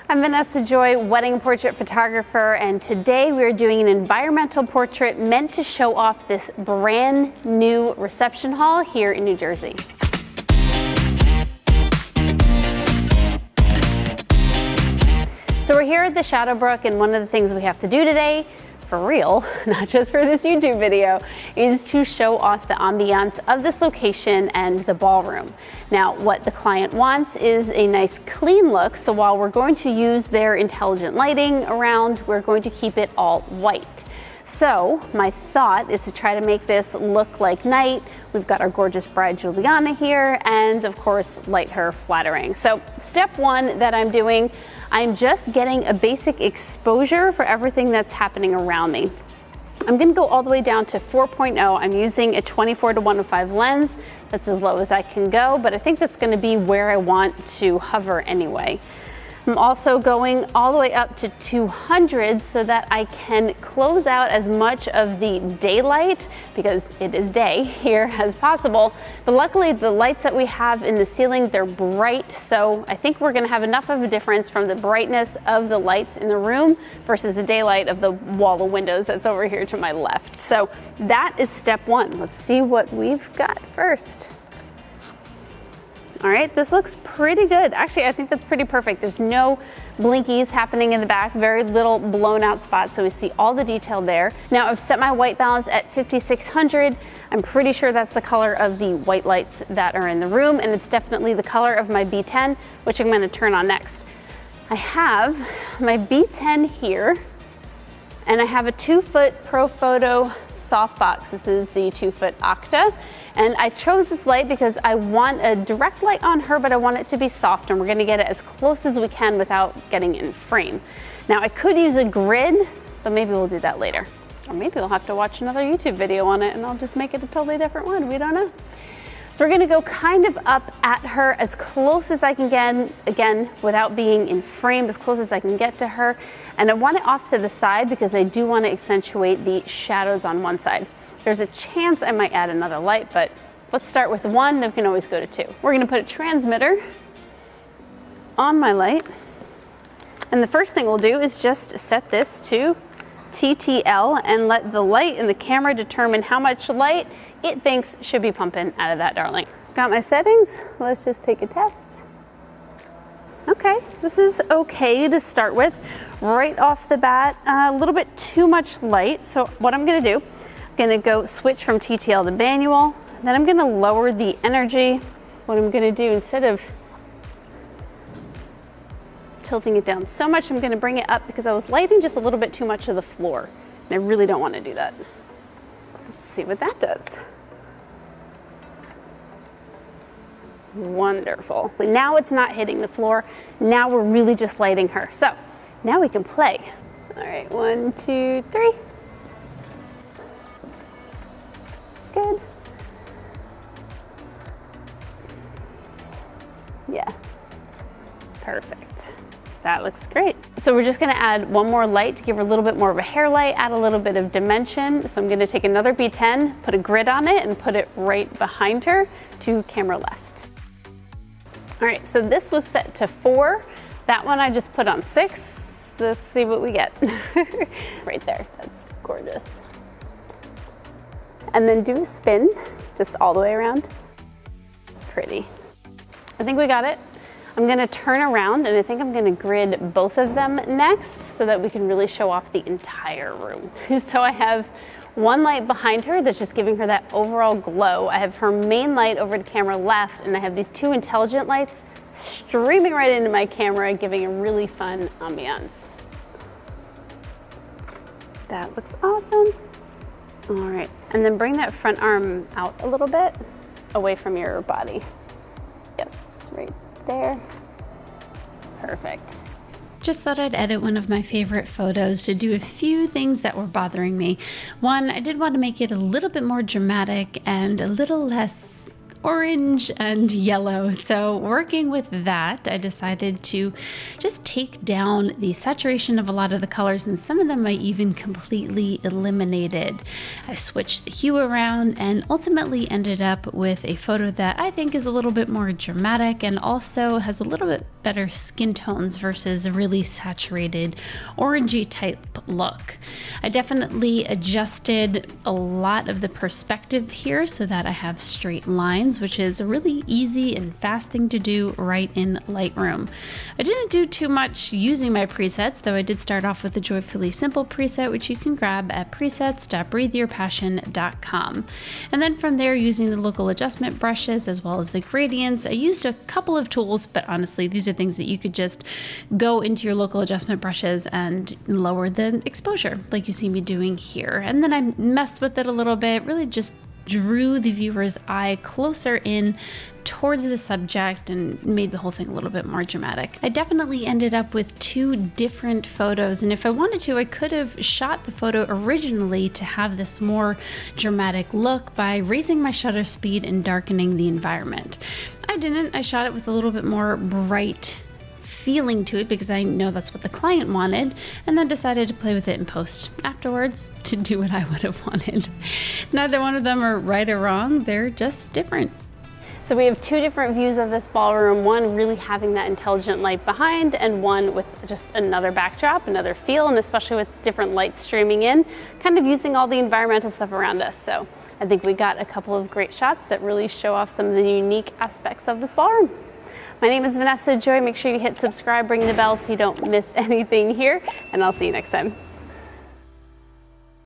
I'm Vanessa Joy, wedding portrait photographer, and today we are doing an environmental portrait meant to show off this brand new reception hall here in New Jersey. So we're here at the Shadowbrook, and one of the things we have to do today, for real, not just for this YouTube video, is to show off the ambiance of this location and the ballroom. Now, what the client wants is a nice clean look, so while we're going to use their intelligent lighting around, we're going to keep it all white. So my thought is to try to make this look like night. We've got our gorgeous bride Juliana here, and of course light her flattering. So step one that I'm doing, I'm just getting a basic exposure for everything that's happening around me. I'm gonna go all the way down to 4.0. I'm using a 24-to-105 lens. That's as low as I can go, but I think that's gonna be where I want to hover anyway. I'm also going all the way up to 200 so that I can close out as much of the daylight, because it is day here, as possible. But luckily the lights that we have in the ceiling, they're bright, so I think we're gonna have enough of a difference from the brightness of the lights in the room versus the daylight of the wall of windows that's over here to my left. So that is step one. Let's see what we've got first. All right, this looks pretty good. Actually, I think that's pretty perfect. There's no blinkies happening in the back, very little blown out spots, so we see all the detail there. Now, I've set my white balance at 5600. I'm pretty sure that's the color of the white lights that are in the room, and it's definitely the color of my B10, which I'm gonna turn on next. I have my B10 here, and I have a 2-foot Profoto softbox. This is the 2-foot Octa. And I chose this light because I want a direct light on her, but I want it to be soft, and we're gonna get it as close as we can without getting in frame. Now, I could use a grid, but maybe we'll do that later. Or maybe we'll have to watch another YouTube video on it and I'll just make it a totally different one, we don't know. So we're gonna go kind of up at her as close as I can get, again, without being in frame, as close as I can get to her. And I want it off to the side because I do want to accentuate the shadows on one side. There's a chance I might add another light, but let's start with one, then we can always go to 2. We're gonna put a transmitter on my light. And the first thing we'll do is just set this to TTL and let the light and the camera determine how much light it thinks should be pumping out of that darling. Got my settings, let's just take a test. Okay, this is okay to start with. Right off the bat, a little bit too much light. So what I'm gonna do, I'm gonna go switch from TTL to manual, then I'm gonna lower the energy. What I'm gonna do, instead of tilting it down so much, I'm gonna bring it up because I was lighting just a little bit too much of the floor. And I really don't wanna do that. Let's see what that does. Wonderful. Now it's not hitting the floor. Now we're really just lighting her. So now we can play. All right, 1, 2, 3. It's good. Yeah, perfect. That looks great. So we're just gonna add one more light to give her a little bit more of a hair light, add a little bit of dimension. So I'm gonna take another B10, put a grid on it, and put it right behind her to camera left. All right, so this was set to 4. That one I just put on 6. Let's see what we get. Right there, that's gorgeous. And then do a spin, just all the way around. Pretty. I think we got it. I'm gonna turn around, and I think I'm gonna grid both of them next so that we can really show off the entire room. So I have one light behind her that's just giving her that overall glow. I have her main light over to camera left, and I have these 2 intelligent lights streaming right into my camera, giving a really fun ambiance. That looks awesome. All right, and then bring that front arm out a little bit, away from your body. Yes, right there. Perfect. Just thought I'd edit one of my favorite photos to do a few things that were bothering me. One, I did want to make it a little bit more dramatic and a little less orange and yellow. So working with that, I decided to just take down the saturation of a lot of the colors, and some of them I even completely eliminated. I switched the hue around and ultimately ended up with a photo that I think is a little bit more dramatic and also has a little bit better skin tones versus a really saturated orangey type look. I definitely adjusted a lot of the perspective here so that I have straight lines, which is a really easy and fast thing to do right in Lightroom. I didn't do too much using my presets, though I did start off with the Joyfully Simple preset, which you can grab at presets.breatheyourpassion.com. And then from there, using the local adjustment brushes as well as the gradients, I used a couple of tools, but honestly, these are things that you could just go into your local adjustment brushes and lower the exposure like you see me doing here. And then I messed with it a little bit, really just drew the viewer's eye closer in towards the subject and made the whole thing a little bit more dramatic. I definitely ended up with two different photos, and if I wanted to, I could have shot the photo originally to have this more dramatic look by raising my shutter speed and darkening the environment. I didn't. I shot it with a little bit more bright feeling to it because I know that's what the client wanted, and then decided to play with it in post afterwards to do what I would have wanted. Neither one of them are right or wrong, they're just different. So we have two different views of this ballroom, one really having that intelligent light behind, and one with just another backdrop, another feel, and especially with different lights streaming in, kind of using all the environmental stuff around us. So I think we got a couple of great shots that really show off some of the unique aspects of this ballroom. My name is Vanessa Joy. Make sure you hit subscribe, ring the bell so you don't miss anything here, and I'll see you next time.